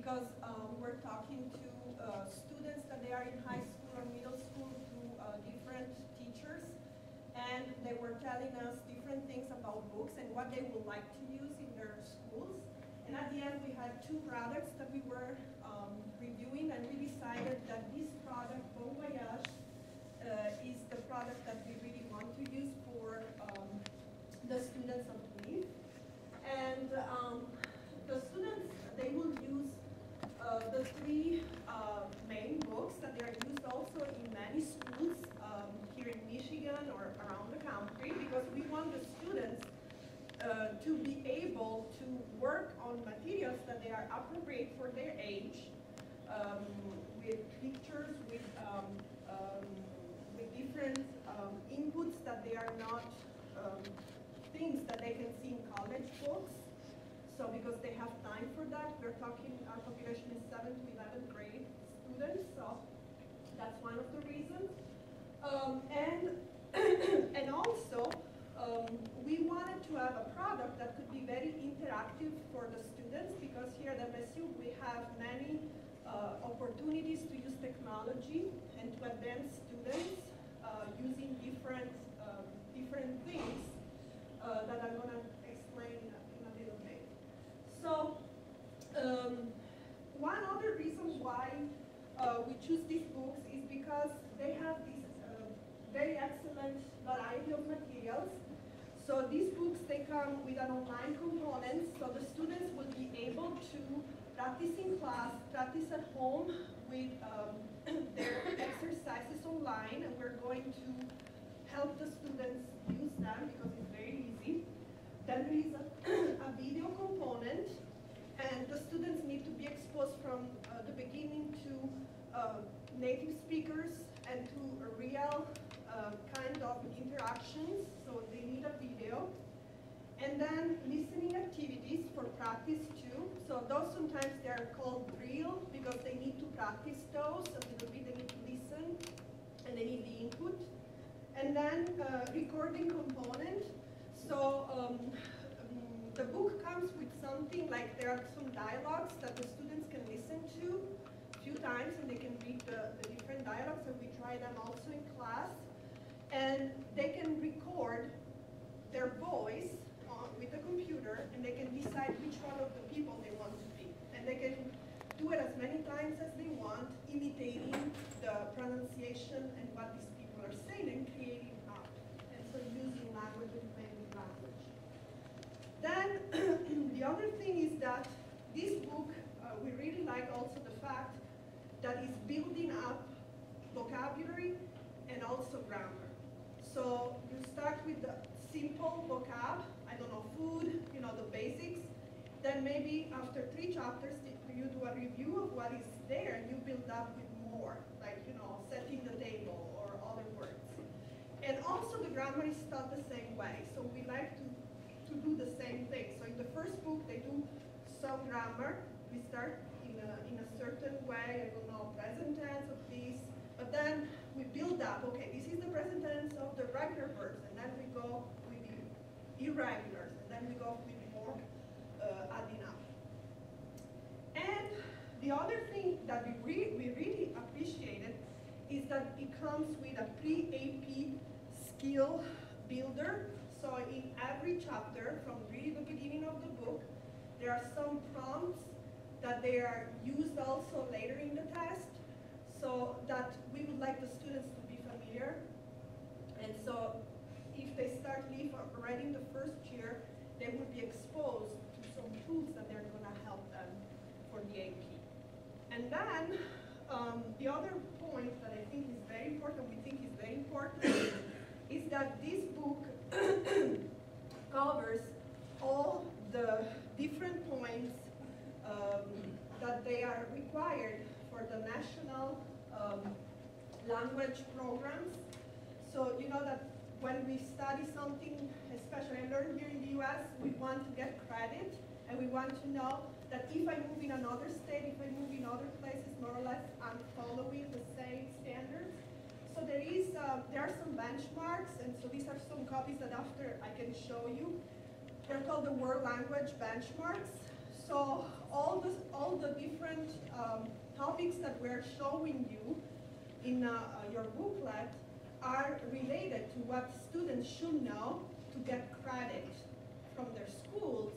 because we were talking to students that they are in high school or middle school through different teachers, and they were telling us different things about books and what they would like to use in their schools. And at the end, we had two products that we were reviewing, and we decided that this product, Bon Voyage, is the product that we really want to use for the students of LEAF. And the students, they will use the three main books that they are used also in many schools here in Michigan or around the country, because we want the students to be able to work on materials that they are appropriate for their age, with pictures, with different inputs that they are not things that they can see in college books. So because they have time for that, we're talking, our population is 7th to 11th grade students, so that's one of the reasons. And also, we wanted to have a product that could be very interactive for the students, because here at MSU we have many opportunities to use technology and to advance students using different things that I'm going to explain in a little bit. So one other reason why we choose these books is because they have this very excellent variety of materials. So these books, they come with an online component, so the students will be able to practice in class, practice at home with their exercises online, and we're going to help the students use them because it's very easy. Then there is a video component, and the students need to be exposed from the beginning to native speakers and to a real kind of interactions, so they need a video. And then listening activities for practice too. So those sometimes they are called drill because they need to practice those a little bit, they need to listen, and they need the input. And then recording component. So the book comes with something like there are some dialogues that the students can listen to a few times, and they can read the different dialogues, and we try them also in class. And they can record their voice with the computer, and they can decide which one of the people they want to be. And they can do it as many times as they want, imitating the pronunciation and what these people are saying and creating up. And so using language and playing with language. Then the other thing is that this book, we really like also the fact that it's building up vocabulary and also grammar. So you start with the simple vocab, I don't know, food, you know, the basics. Then maybe after 3 chapters, you do a review of what is there, and you build up with more, like, you know, setting the table or other words. And also the grammar is taught the same way. So we like to do the same thing. So in the first book, they do some grammar. We start in a certain way, I don't know, present tense of this. But then we build up, okay, this is the present tense of the regular verbs, and then we go with the irregulars, and then we go with more adding up. And the other thing that we really appreciated is that it comes with a pre-AP skill builder. So in every chapter, from really the beginning of the book, there are some prompts that they are used also later in the test, so that we would like the students to be familiar. And so if they start LEAF already in the first year, they will be exposed to some tools that they're going to help them for the AP. And then the other point that I think is very important, we think is very important, is that this book covers all the different points that they are required for the national language programs. So you know that when we study something, especially I learned here in the US, we want to get credit, and we want to know that if I move in another state, if I move in other places, more or less, I'm following the same standards. So there are some benchmarks, and so these are some copies that after I can show you. They're called the World Language Benchmarks. So all the different topics that we're showing you in your booklet are related to what students should know to get credit from their schools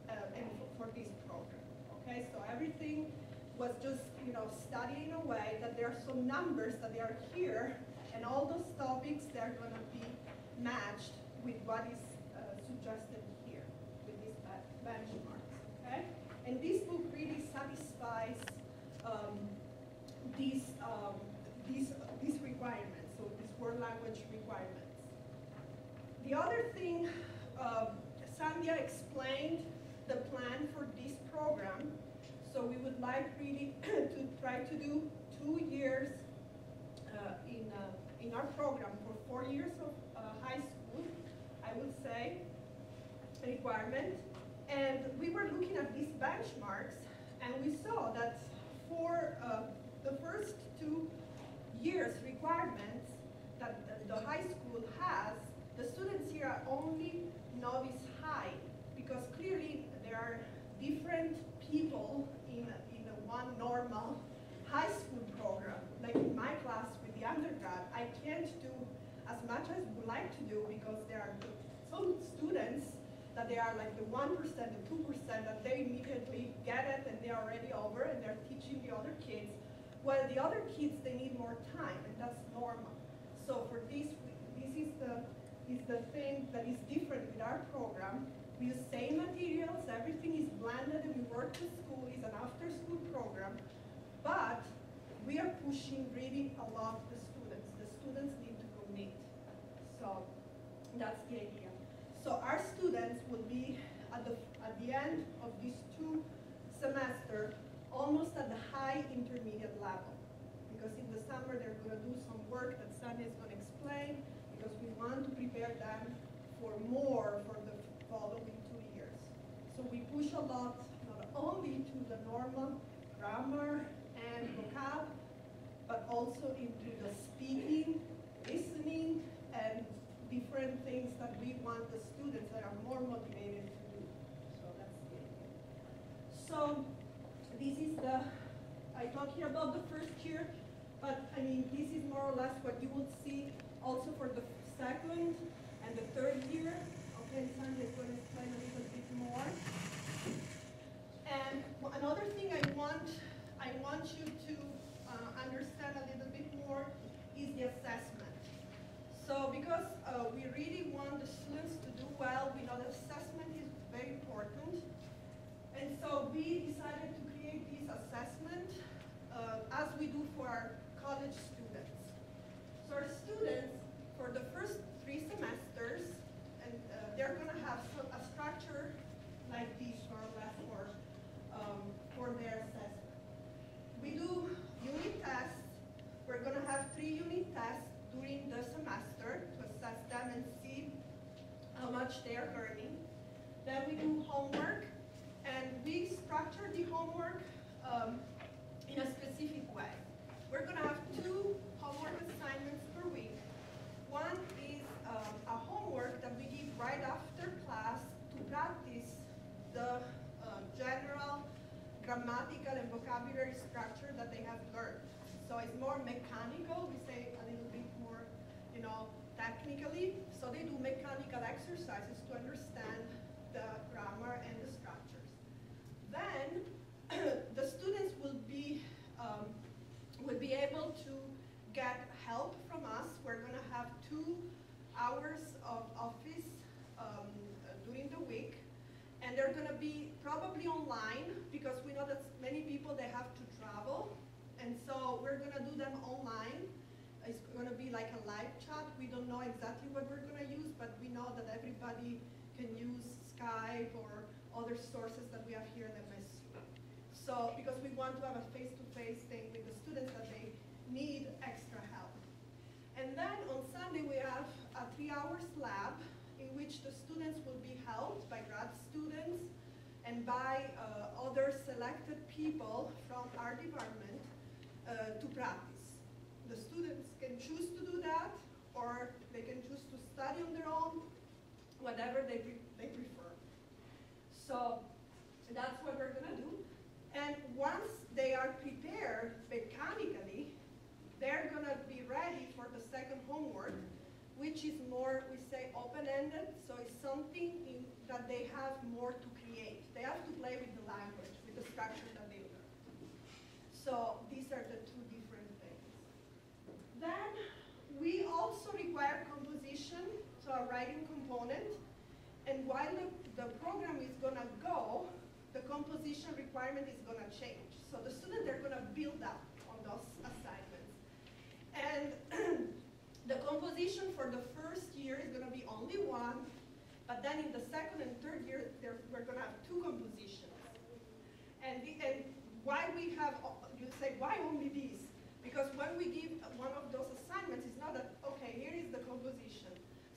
and for this program. Okay, so everything was just studied in a way that there are some numbers that they are here, and all those topics they're going to be matched with what is suggested here with these benchmarks. Okay, and this book really satisfies these requirements, so these world language requirements. The other thing, Sandhya explained the plan for this program. So we would like really to try to do 2 years in our program for 4 years of high school, I would say, requirement. And we were looking at these benchmarks, and we saw that for the first 2 years requirements that the high school has, the students here are only novice high, because clearly there are different people in one normal high school program. Like in my class with the undergrad, I can't do as much as I would like to do, because there are some students that they are like the 1%, the 2%, that they immediately get it and they're already over and they're teaching the other kids. While the other kids, they need more time, and that's normal. So for this is the thing that is different with our program. We use same materials, everything is blended, and we work with school. It's an after-school program, but we are pushing really a lot the students. The students need to commit. So that's the idea. So our students will be at the end of these 2 semesters almost at the high intermediate level, because in the summer they're going to do some work that Sandhya is going to explain, because we want to prepare them for more for the following 2 years. So we push a lot, not only to the normal grammar and vocab, but also into the speaking, listening, and different things that we want the students that are more motivated to do. So that's the idea. So this is I talked here about the first year, but I mean, this is more or less what you will see also for the second and the third year. Okay, Sandhya is going to explain a little bit more. And another thing I want you to understand a little bit more is the assessment. So because we really want the students to do well, we know that assessment is very important. And so we decided to create this assessment as we do for our college students. So our students, for the first 3 semesters, and they're going to have a structure like this, more or less, for their assessment. We do unit tests. We're going to have 3 unit tests during the semester to assess them and see how much they're learning. Then we do homework, and we structure the homework in a specific way. We're going to have 2 homework assignments per week. One is a homework that we give right after class to practice the general grammatical and vocabulary structure that they have learned. So it's more mechanical. We say a little bit more, technically. So they do mechanical exercises to understand the grammar and the structures. Then the students will be able to get help from us. We're going to have 2 hours of office during the week, and they're going to be probably online, because we know that many people, they have to travel, and so we're going to do them online. It's going to be like a live chat. We don't know exactly what we're going to use, but we know that everybody can use Skype or other sources that we have here in MSU. So, because we want to have a face-to-face thing with the students that they need extra help. And then on Sunday we have a 3-hour lab in which the students will be helped by grad students and by other selected people from our department to practice. The students can choose to do that, or they can choose to study on their own, whatever they prefer. So That's what we're going to do. And once they are prepared mechanically, they're going to be ready for the second homework, which is more, we say, open-ended. So it's something that they have more to create. They have to play with the language, with the structure that they learn. So these are the two different things. Then we also require composition, so a writing component. And while the program is going to go, the composition requirement is going to change. So the students are going to build up on those assignments. And the composition for the first year is going to be only one, but then in the second and third year, we're going to have two compositions. And why we have, you say, why only these? Because when we give one of those assignments, it's not that, okay, here is the composition.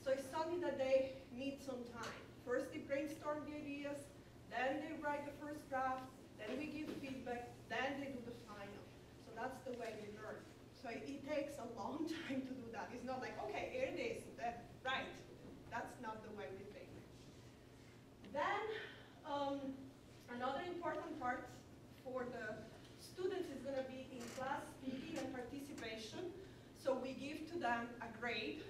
So it's something that they need some time. First they brainstorm the ideas, then they write the first draft, then we give feedback, then they do the final. So that's the way we learn. So it takes a long time to do that. It's not like, okay, here it is, right. That's not the way we think. Then another important part for the students is going to be in class speaking and participation. So we give to them a grade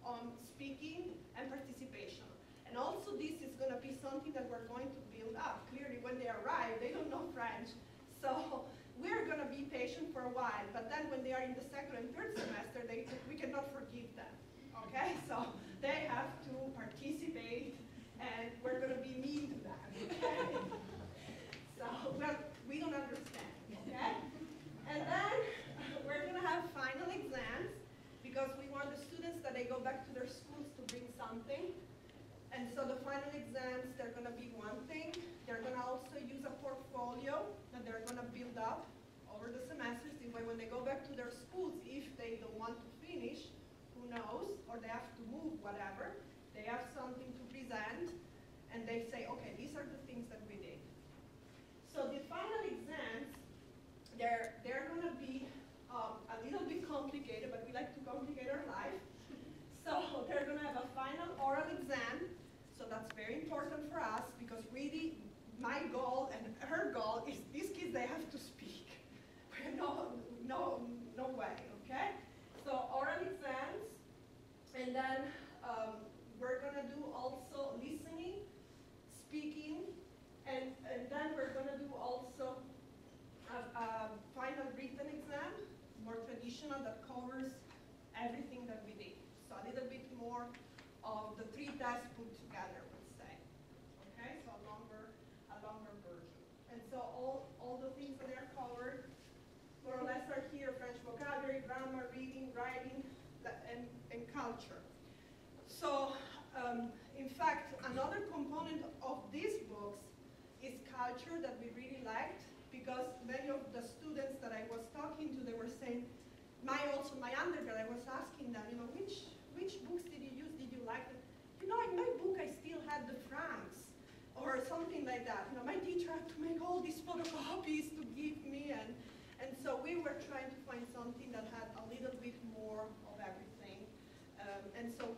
on speaking and participation. And also this is going to be something that we're going to build up. Clearly when they arrive, they don't know French. So we're going to be patient for a while, but then when they are in the second and third semester, we cannot forgive them, okay? So they have to participate, and we're going to be mean to them, okay? So, well, we don't understand, okay? And then we're going to have final exams, because we want the students that they go back to their schools to bring something. And so the final exams, they're going to be one thing. They're going to also use a portfolio that they're going to build up over the semesters. This way, when they go back to their schools, if they don't want to finish, who knows, or they have to move, whatever, they have something to present, and they say, okay, these are the things that we did. So the final exams, they're going to be a little bit complicated, but we like to complicate our life. So they're going to have a final oral exam. So that's very important for us, because really my goal and her goal is these kids, they have to speak. No way, okay? So oral exams, and then we're going to do also listening, speaking, and then we're going to do also a final written exam, more traditional, that covers everything that we did. So a little bit more of the 3 tests put together, let's say. Okay, so a longer version. And so all the things that are covered, more or less, are here: French vocabulary, grammar, reading, writing, and culture. So, in fact, another component of these books is culture that we really liked, because many of the students that I was talking to, they were saying, my undergrad, I was asking them, which books did you use? Did you like them? In my book, I still had the Franks, or something like that. My teacher had to make all these photocopies to give me, and so we were trying to find something that had a little bit more of everything. And so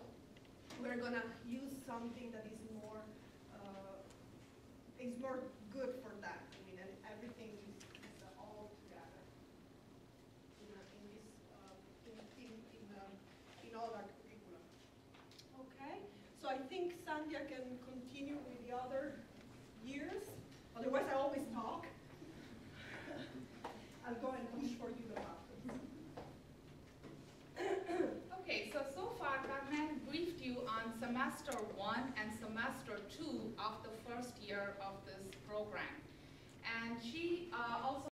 we're gonna use something that is more good for that. And everything is all together in all our curriculum. Okay, so I think Sandhya can continue with the other years. Otherwise, I always talk. I'll go and push for you the buttons. Okay, so far Carmen briefed you on semester 1 and semester 2 of the first year of this program. And she also